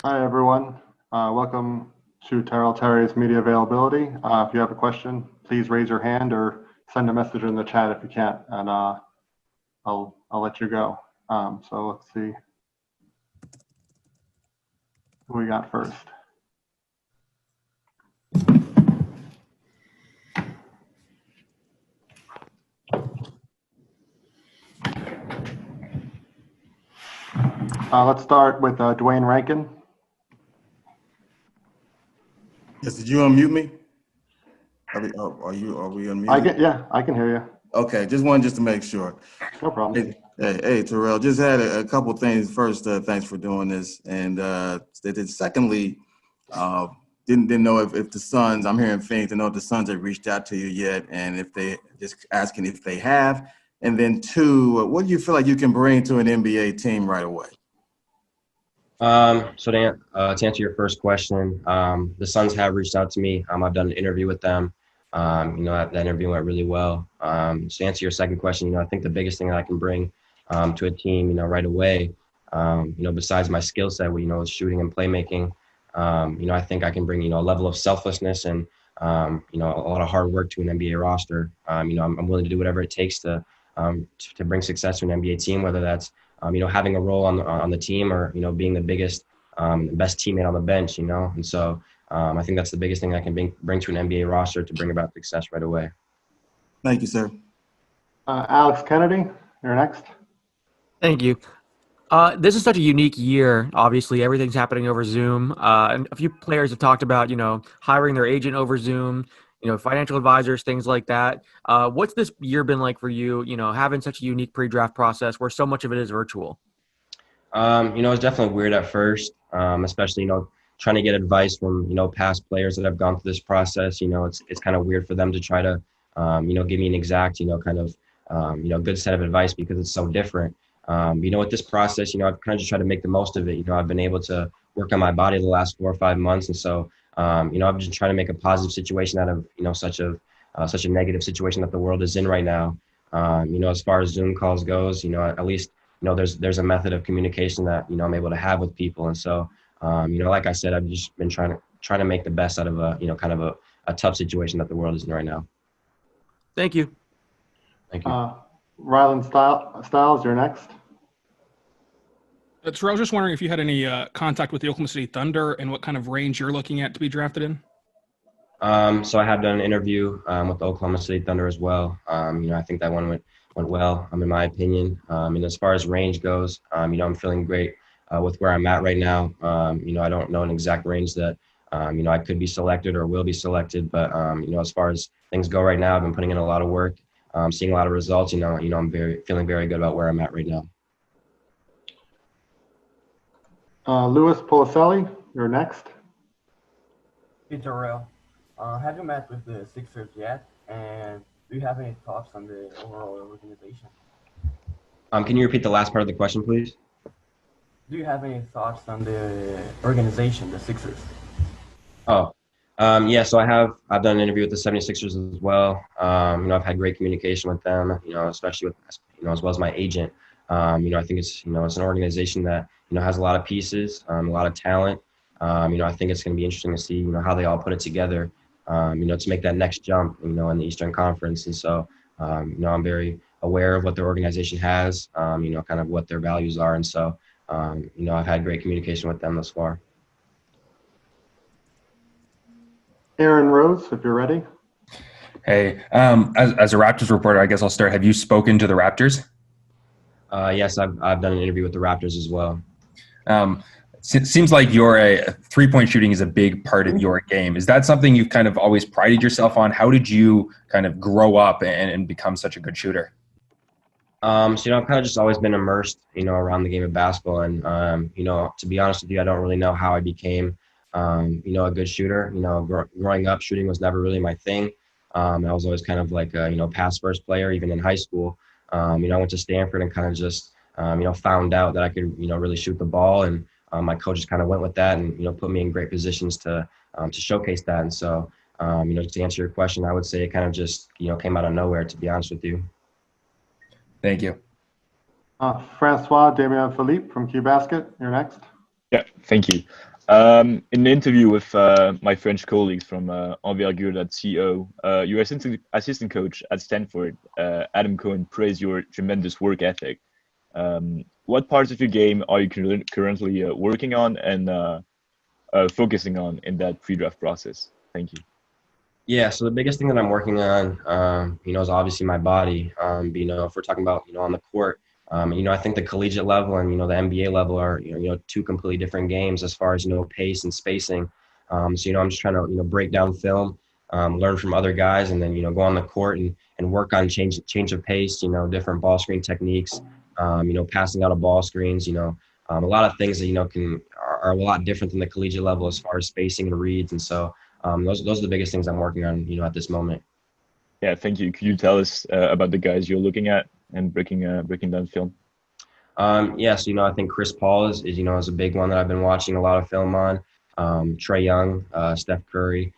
Hi, everyone. Welcome to Terry's media availability. If you have a question, please raise your hand or send a message in the chat if you can't, and I'll let you go. So let's see who we got first. Let's start with Dwayne Rankin. Yes, did you unmute me? Are we unmuted? I can hear you. Okay, just to make sure. No problem. Hey, Tyrell, just had a couple things. First, thanks for doing this. And secondly, didn't know if the Suns, I'm here in Phoenix, to know if the Suns have reached out to you yet, and if they, just asking if they have. And then two, what do you feel like you can bring to an NBA team right away? So to answer your first question, the Suns have reached out to me. I've done an interview with them. That interview went really well. So to answer your second question, I think the biggest thing that I can bring to a team, right away, besides my skill set, is shooting and playmaking. I think I can bring, a level of selflessness and, a lot of hard work to an NBA roster. I'm willing to do whatever it takes to bring success to an NBA team, whether that's having a role on the team or, being the biggest, best teammate on the bench, and so I think that's the biggest thing I can bring to an NBA roster to bring about success right away. Thank you, sir. Alex Kennedy, you're next. Thank you. This is such a unique year. Obviously, everything's happening over Zoom. And a few players have talked about, hiring their agent over Zoom, financial advisors, things like that. What's this year been like for you, having such a unique pre-draft process where so much of it is virtual? It's definitely weird at first, especially, trying to get advice from, past players that have gone through this process. It's kind of weird for them to try to, give me an exact, good set of advice because it's so different. With this process, I've kind of just tried to make the most of it. I've been able to work on my body the last 4 or 5 months. And so, I'm just trying to make a positive situation out of, such a negative situation that the world is in right now. As far as Zoom calls goes, at least, there's a method of communication that, I'm able to have with people. And so, like I said, I've just been trying to make the best out of a, kind of a tough situation that the world is in right now. Thank you. Thank you. Rylan Stiles, you're next. Tyrell, I was just wondering if you had any contact with the Oklahoma City Thunder and what kind of range you're looking at to be drafted in. So I have done an interview with the Oklahoma City Thunder as well. I think that one went well, in my opinion. And as far as range goes, I'm feeling great with where I'm at right now. I don't know an exact range that, I could be selected or will be selected. But, as far as things go right now, I've been putting in a lot of work, seeing a lot of results. I'm feeling very good about where I'm at right now. Louis Policelli, you're next. Hey, Tyrell. Have you met with the Sixers yet? And do you have any thoughts on the overall organization? Can you repeat the last part of the question, please? Do you have any thoughts on the organization, the Sixers? Oh, yeah. So I've done an interview with the 76ers as well. I've had great communication with them, especially with, as well as my agent. I think it's, it's an organization that, has a lot of pieces, a lot of talent. I think it's going to be interesting to see, how they all put it together, to make that next jump, in the Eastern Conference. And so, I'm very aware of what their organization has, kind of what their values are. And so, I've had great communication with them thus far. Aaron Rose, if you're ready. Hey, as a Raptors reporter, I guess I'll start. Have you spoken to the Raptors? Yes, I've done an interview with the Raptors as well. Seems like your three-point shooting is a big part of your game. Is that something you've kind of always prided yourself on? How did you kind of grow up and become such a good shooter? So, I've kind of just always been immersed, around the game of basketball. And, to be honest with you, I don't really know how I became, a good shooter. Growing up, shooting was never really my thing. I was always kind of like a, pass first player, even in high school. I went to Stanford and kind of just, found out that I could, really shoot the ball. And my coaches kind of went with that and, put me in great positions to showcase that. And so, to answer your question, I would say it kind of just, came out of nowhere, to be honest with you. Thank you. Francois Damien Philippe from Q Basket, you're next. Yeah, thank you. In an interview with my French colleagues from Envergure.co, your assistant coach at Stanford, Adam Cohen, praised your tremendous work ethic. What parts of your game are you currently working on and focusing on in that pre-draft process? Thank you. Yeah, so the biggest thing that I'm working on, is obviously my body. If we're talking about, on the court, I think the collegiate level and, the NBA level are, two completely different games as far as, pace and spacing. So, I'm just trying to, break down film, learn from other guys, and then, go on the court and work on change of pace, different ball screen techniques, passing out of ball screens, a lot of things that, are a lot different than the collegiate level as far as spacing and reads. And so, those are the biggest things I'm working on, at this moment. Yeah, thank you. Could you tell us about the guys you're looking at and breaking down film? Yes, I think Chris Paul is a big one that I've been watching a lot of film on. Trae Young, Steph Curry,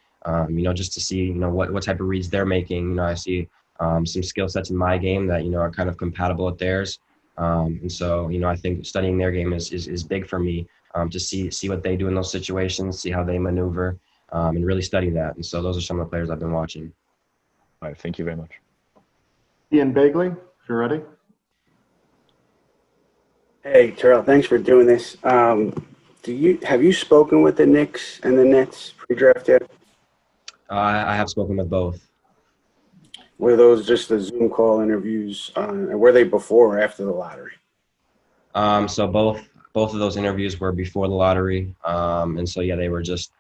just to see, what type of reads they're making. I see some skill sets in my game that, are kind of compatible with theirs. And so, I think studying their game is big for me, to see what they do in those situations, see how they maneuver, and really study that. And so those are some of the players I've been watching. All right, thank you very much. Ian Bagley, if you're ready. Hey, Tyrell, thanks for doing this. Have you spoken with the Knicks and the Nets pre-draft yet? I have spoken with both. Were those just the Zoom call interviews? Were they before or after the lottery? So both of those interviews were before the lottery, and so yeah, they were just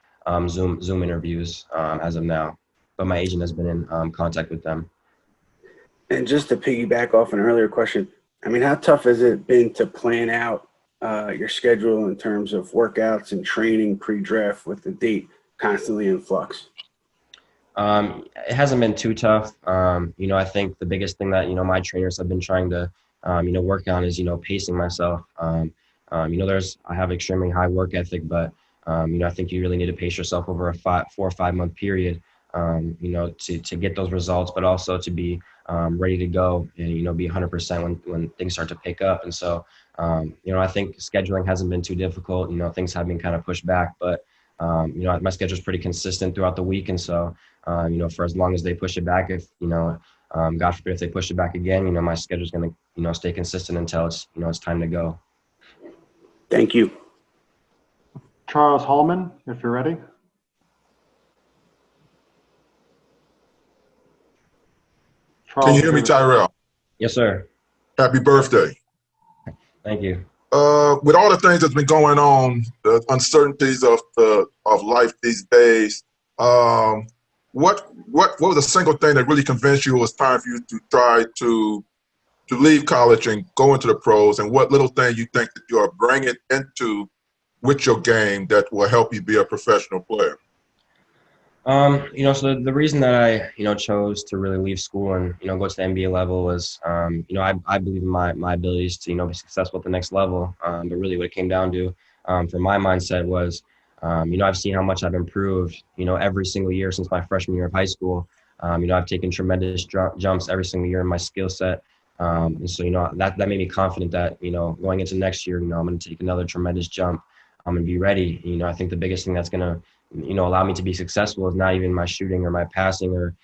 Zoom interviews as of now. But my agent has been in contact with them. And just to piggyback off an earlier question, I mean, how tough has it been to plan out your schedule in terms of workouts and training pre-draft with the date constantly in flux? It hasn't been too tough. I think the biggest thing that, my trainers have been trying to, work on is, pacing myself. I have extremely high work ethic, but, I think you really need to pace yourself over a 4 or 5 month period, to get those results, but also to be ready to go and, be 100% when things start to pick up. And so, I think scheduling hasn't been too difficult. Things have been kind of pushed back, but, my schedule is pretty consistent throughout the week. And so, for as long as they push it back, if, God forbid if they push it back again, my schedule is going to, stay consistent until it's, it's time to go. Thank you. Charles Hallman, if you're ready. Charles, Can you hear me, Tyrell? Yes, sir. Happy birthday. Thank you. With all the things that's been going on, the uncertainties of life these days, what was the single thing that really convinced you it was time for you to try to leave college and go into the pros, and what little thing you think that you are bringing into with your game that will help you be a professional player? So the reason that I, chose to really leave school and, go to the NBA level was, I believe in my abilities to, be successful at the next level. But really what it came down to, for my mindset was, I've seen how much I've improved, every single year since my freshman year of high school. I've taken tremendous jumps every single year in my skill set. And so, that made me confident that, going into next year, I'm going to take another tremendous jump. And be ready. I think the biggest thing that's going to, allow me to be successful is not even my shooting or my passing or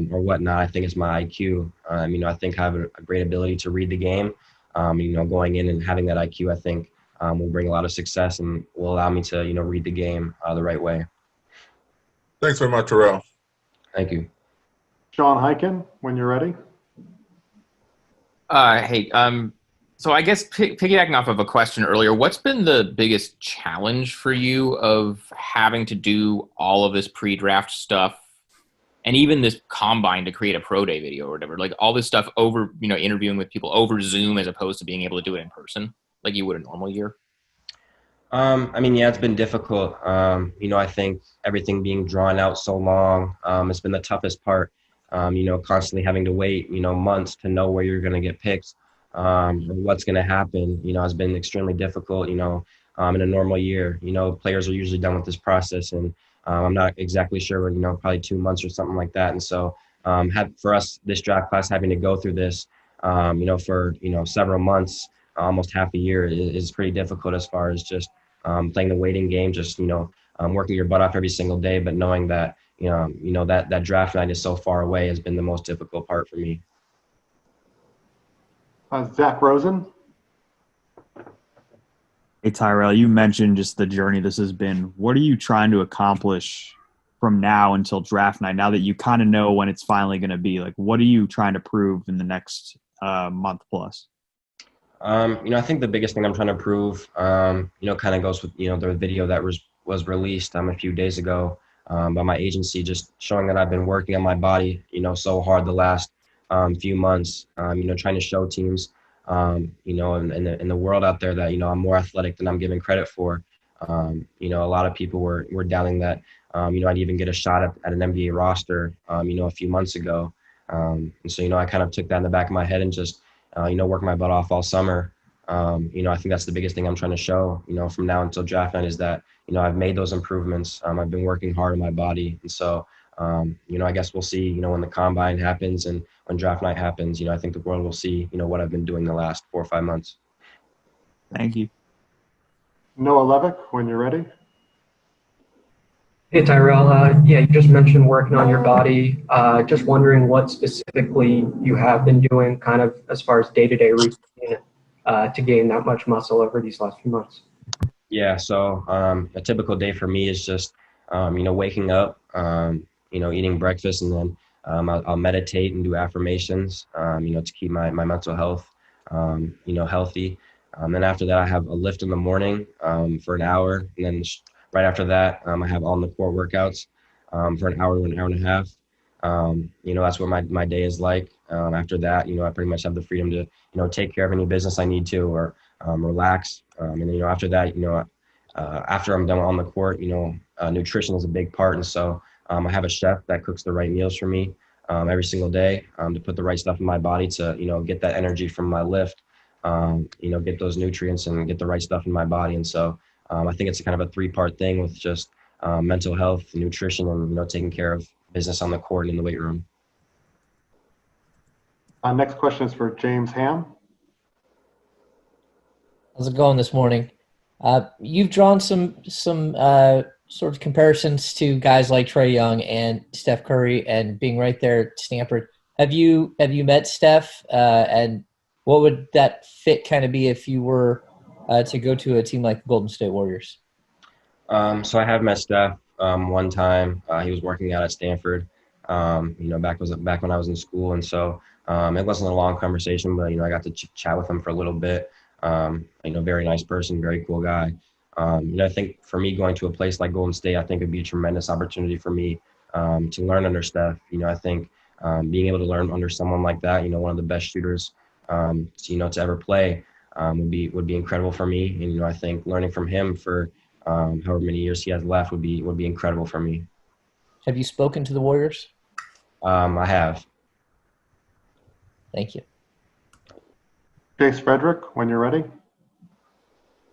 whatnot. I think it's my IQ. I think I have a great ability to read the game. Going in and having that IQ, I think will bring a lot of success and will allow me to, read the game the right way. Thanks very much, Tyrell. Thank you. Sean Hyken, when you're ready. Hey, so I guess piggybacking off of a question earlier, what's been the biggest challenge for you of having to do all of this pre-draft stuff and even this combine to create a pro day video or whatever, like all this stuff over, interviewing with people over Zoom as opposed to being able to do it in person like you would a normal year? Yeah, it's been difficult. I think everything being drawn out so long, it's been the toughest part. Constantly having to wait, months to know where you're going to get picked. What's going to happen, has been extremely difficult, in a normal year. Players are usually done with this process, and I'm not exactly sure, probably 2 months or something like that. And so for us, this draft class having to go through this, for, several months, almost half a year is pretty difficult as far as just, playing the waiting game, just, working your butt off every single day, but knowing that, that draft night is so far away has been the most difficult part for me. Zach Rosen. Hey, Tyrell, you mentioned just the journey this has been. What are you trying to accomplish from now until draft night, now that you kind of know when it's finally going to be? Like, what are you trying to prove in the next month plus? I think the biggest thing I'm trying to prove, kind of goes with, the video that was released a few days ago by my agency, just showing that I've been working on my body, so hard the last few months, trying to show teams, in the world out there that, I'm more athletic than I'm given credit for. A lot of people were doubting that, I'd even get a shot at an NBA roster, a few months ago. And so, I kind of took that in the back of my head and just, work my butt off all summer. I think that's the biggest thing I'm trying to show, from now until draft night, is that, I've made those improvements. I've been working hard on my body. And so, I guess we'll see, when the combine happens and when draft night happens, I think the world will see, what I've been doing the last 4 or 5 months. Thank you. Noah Levick, when you're ready. Hey Tyrell, yeah, you just mentioned working on your body. Just wondering what specifically you have been doing, kind of as far as day-to-day routine, to gain that much muscle over these last few months. Yeah, so a typical day for me is just, waking up, eating breakfast, and then I'll meditate and do affirmations, to keep my mental health, healthy. Then after that, I have a lift in the morning for an hour, and then right after that, I have on the court workouts for an hour and a half. That's what my day is like. After that, I pretty much have the freedom to, take care of any business I need to, or relax. And then, after that, after I'm done on the court, nutrition is a big part. And so I have a chef that cooks the right meals for me every single day to put the right stuff in my body to, get that energy from my lift, get those nutrients and get the right stuff in my body. And so I think it's kind of a 3-part thing with just mental health, nutrition, and, taking care of business on the court and in the weight room. Next question is for James Ham. How's it going this morning? You've drawn some sort of comparisons to guys like Trae Young and Steph Curry, and being right there at Stanford. Have you met Steph? And what would that fit kind of be if you were to go to a team like the Golden State Warriors? So I have met Steph one time. He was working out at Stanford, back when I was in school. And so it wasn't a long conversation, but, I got to chat with him for a little bit. Very nice person, very cool guy. I think for me, going to a place like Golden State, I think it'd be a tremendous opportunity for me to learn under Steph. I think being able to learn under someone like that, one of the best shooters, to ever play, would be incredible for me. And, I think learning from him for however many years he has left would be incredible for me. Have you spoken to the Warriors? I have. Thank you. Chase Frederick, when you're ready.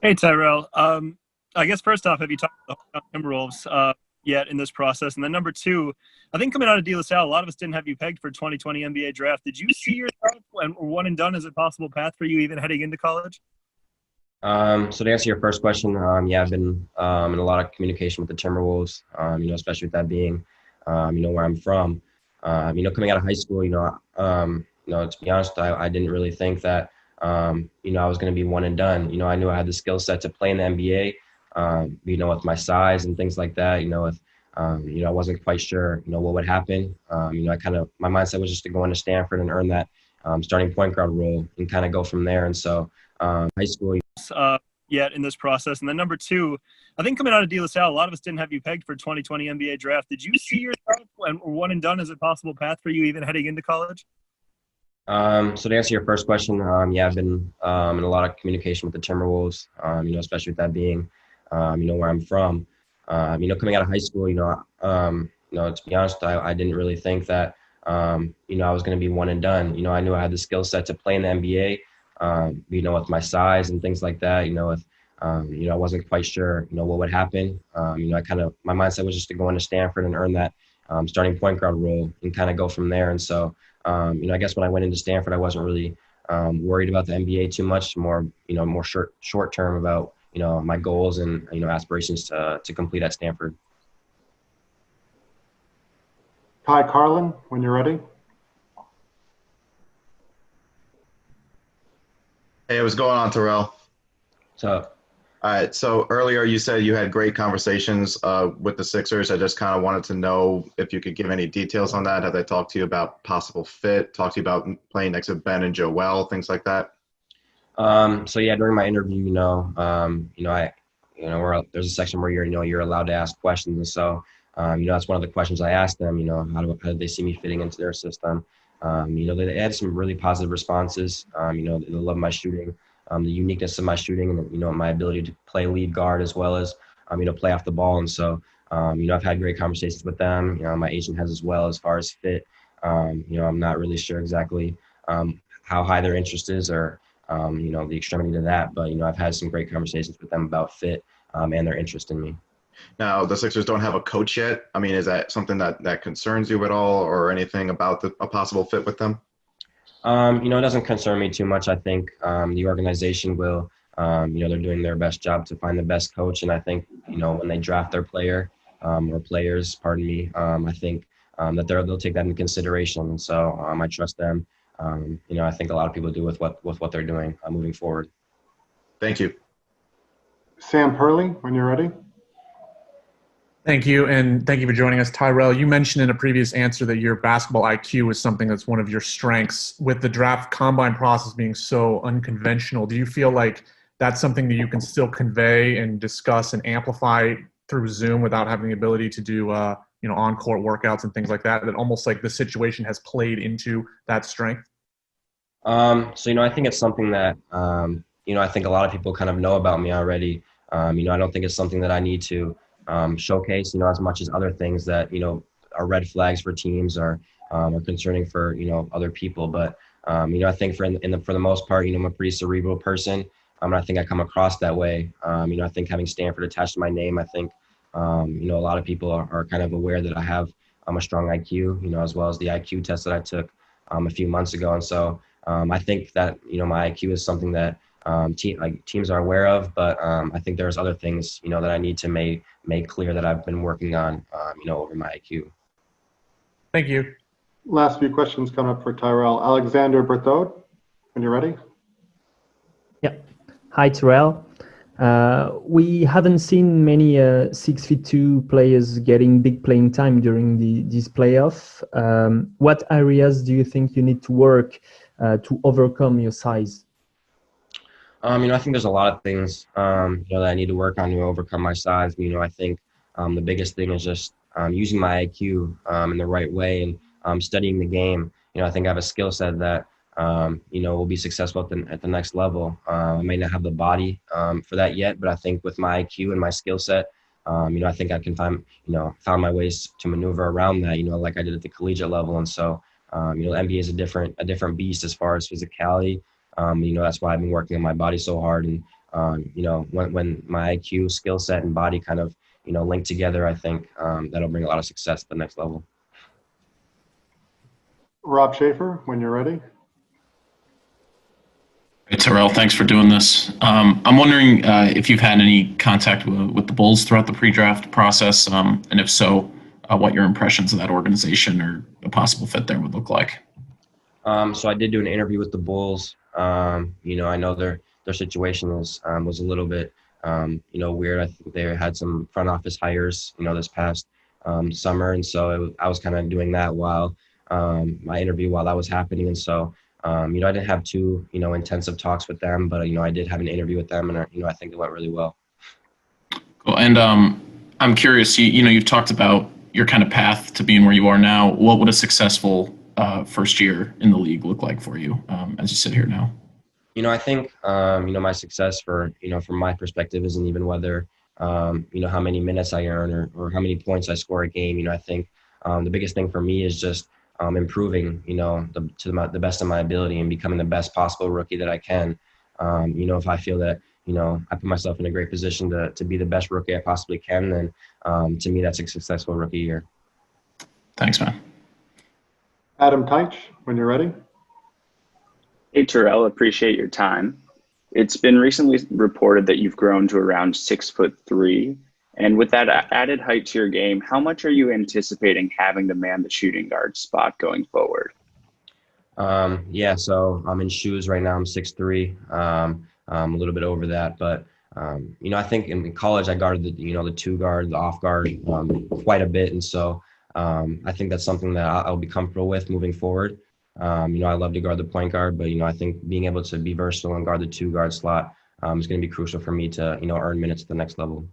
Hey, Tyrell. I guess first off, have you talked to the Timberwolves yet in this process? And then number two, I think coming out of De La Salle, a lot of us didn't have you pegged for 2020 NBA draft. Did you see yourself one and done as a possible path for you even heading into college? So to answer your first question, yeah, I've been in a lot of communication with the Timberwolves, especially with that being, where I'm from. Coming out of high school, to be honest, I didn't really think that, I was going to be one and done. I knew I had the skill set to play in the NBA, with my size and things like that, I wasn't quite sure, what would happen. My mindset was just to go into Stanford and earn that starting point guard role and kind of go from there. And so high school. Yet in this process. And then number two, I think coming out of De La Salle, a lot of us didn't have you pegged for 2020 NBA draft. Did you see yourself one and done as a possible path for you even heading into college? So to answer your first question, yeah, I've been in a lot of communication with the Timberwolves, especially with that being, where I'm from. Coming out of high school, to be honest, I didn't really think that, I was going to be one and done. I knew I had the skill set to play in the NBA, with my size and things like that, I wasn't quite sure, what would happen. My mindset was just to go into Stanford and earn that starting point guard role and kind of go from there. And so, I guess when I went into Stanford, I wasn't really worried about the NBA too much, more short term about, my goals and, aspirations to complete at Stanford. Kai Carlin, when you're ready. Hey, what's going on, Tyrell? What's up? All right. So earlier you said you had great conversations with the Sixers. I just kind of wanted to know if you could give any details on that. Have they talked to you about possible fit? Talked to you about playing next to Ben and Joel, things like that? So yeah, during my interview, there's a section where you're allowed to ask questions, and so that's one of the questions I asked them. How did they see me fitting into their system? They had some really positive responses. They love my shooting, the uniqueness of my shooting, and my ability to play lead guard as well as play off the ball. And so I've had great conversations with them. My agent has as well as far as fit. I'm not really sure exactly how high their interest is or the extremity to that. But, I've had some great conversations with them about fit and their interest in me. Now, the Sixers don't have a coach yet. I mean, is that something that concerns you at all or anything about a possible fit with them? It doesn't concern me too much. I think the organization will, they're doing their best job to find the best coach. And I think, when they draft their player or players, pardon me, I think that they'll take that into consideration. And so I trust them. I think a lot of people do with what they're doing moving forward. Thank you. Sam Hurley, when you're ready. Thank you, and thank you for joining us. Tyrell, you mentioned in a previous answer that your basketball IQ is something that's one of your strengths. With the draft combine process being so unconventional, do you feel like that's something that you can still convey and discuss and amplify through Zoom without having the ability to do on-court workouts and things like that, that almost like the situation has played into that strength? So, I think it's something that, I think a lot of people kind of know about me already. I don't think it's something that I need to showcase, as much as other things that, are red flags for teams or concerning for, other people. But, I think for the most part, I'm a pretty cerebral person. And I think I come across that way. I think having Stanford attached to my name, I think, a lot of people are kind of aware that I have a strong IQ, as well as the IQ test that I took a few months ago. And so I think that, my IQ is something that teams are aware of, but I think there's other things, that I need to make clear that I've been working on, over my IQ. Thank you. Last few questions come up for Tyrell. Alexander Berthaud, when you're ready. Yeah. Hi, Tyrell. We haven't seen many 6'2" players getting big playing time during this playoff. What areas do you think you need to work to overcome your size? I think there's a lot of things, that I need to work on to overcome my size. I think the biggest thing is just using my IQ in the right way and studying the game. I think I have a skill set that, will be successful at the next level. I may not have the body for that yet, but I think with my IQ and my skill set, I think I can found my ways to maneuver around that, like I did at the collegiate level. And so, the NBA is a different beast as far as physicality. That's why I've been working on my body so hard. And, when my IQ, skill set, and body kind of, link together, I think that'll bring a lot of success at the next level. Rob Schaefer, when you're ready. Hey, Tyrell, thanks for doing this. I'm wondering if you've had any contact with the Bulls throughout the pre-draft process, and if so, what your impressions of that organization or a possible fit there would look like. So I did do an interview with the Bulls. I know their situation was a little bit, weird. I think they had some front office hires, this past summer. And so I was kind of doing that while my interview while that was happening. And so, I didn't have too, intensive talks with them, but, I did have an interview with them and, I think it went really well. Cool. And I'm curious, you've talked about your kind of path to being where you are now. What would a successful first year in the league look like for you as you sit here now? I think, my success from my perspective isn't even whether, how many minutes I earn or how many points I score a game. I think the biggest thing for me is just improving, to the best of my ability and becoming the best possible rookie that I can. If I feel that, I put myself in a great position to be the best rookie I possibly can, then to me, that's a successful rookie year. Thanks, man. Adam Teich, when you're ready. Hey, Tyrell, appreciate your time. It's been recently reported that you've grown to around 6'3", and with that added height to your game, how much are you anticipating having to man the shooting guard spot going forward? Yeah, so I'm in shoes right now. I'm 6'3". I'm a little bit over that, but I think in college I guarded the two guard, the off guard quite a bit, and so I think that's something that I'll be comfortable with moving forward. I love to guard the point guard, but I think being able to be versatile and guard the two guard slot is going to be crucial for me to earn minutes at the next level.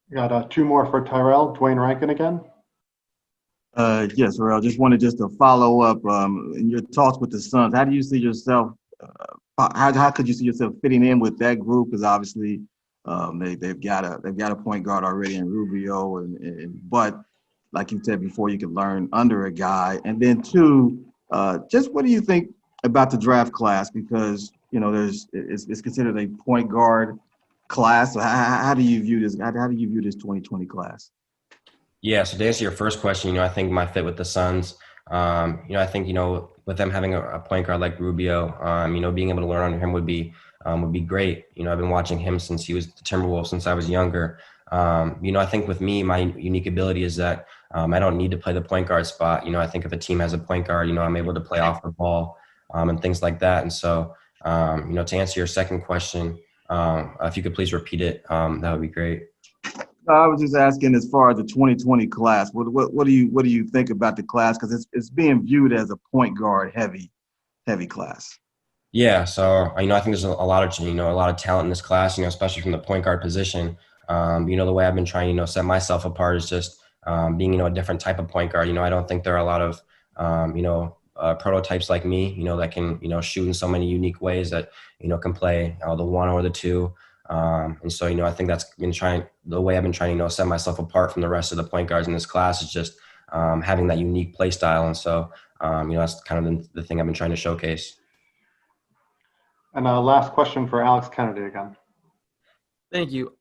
We got two more for Tyrell. Dwayne Rankin again. Yes, Tyrell. Just wanted to follow up in your talks with the Suns. How do you see yourself? How could you see yourself fitting in with that group? Because obviously they've got a point guard already in Rubio, but like you said before, you can learn under a guy. And then two, just what do you think about the draft class? Because it's considered a point guard class. So how do you view this? How do you view this 2020 class? Yeah, so to answer your first question, I think my fit with the Suns, I think, with them having a point guard like Rubio, being able to learn under him would be great. I've been watching him since he was the Timberwolves since I was younger. I think with me, my unique ability is that I don't need to play the point guard spot. I think if a team has a point guard, I'm able to play off the ball and things like that. And so, to answer your second question, if you could please repeat it, that would be great. I was just asking, as far as the 2020 class, what do you think about the class? Because it's being viewed as a point guard heavy class. Yeah, so I think there's a lot of talent in this class, especially from the point guard position. The way I've been trying, set myself apart is just being, a different type of point guard. I don't think there are a lot of, prototypes like me, that can, shoot in so many unique ways that, can play the one or the two. And so, I think that's the way I've been trying to, set myself apart from the rest of the point guards in this class is just having that unique play style. And so, that's kind of the thing I've been trying to showcase. And last question for Alex Kennedy again. Thank you.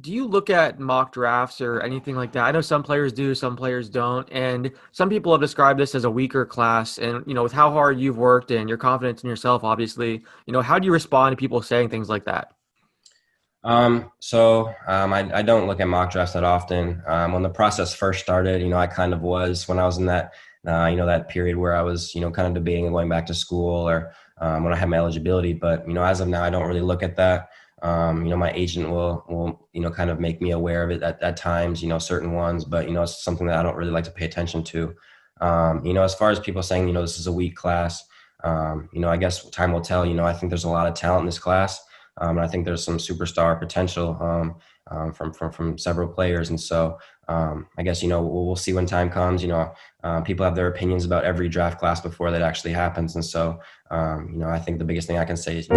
Do you look at mock drafts or anything like that? I know some players do, some players don't. And some people have described this as a weaker class. And, with how hard you've worked and your confidence in yourself, obviously, how do you respond to people saying things like that? I don't look at mock drafts that often. When the process first started, I kind of was when I was in that, that period where I was, kind of debating going back to school or when I had my eligibility. But, as of now, I don't really look at that. My agent will, kind of make me aware of it at times, certain ones, but, it's something that I don't really like to pay attention to. As far as people saying, this is a weak class, I guess time will tell. I think there's a lot of talent in this class. And I think there's some superstar potential from several players. And so I guess, we'll see when time comes. People have their opinions about every draft class before that actually happens. And so, I think the biggest thing I can say is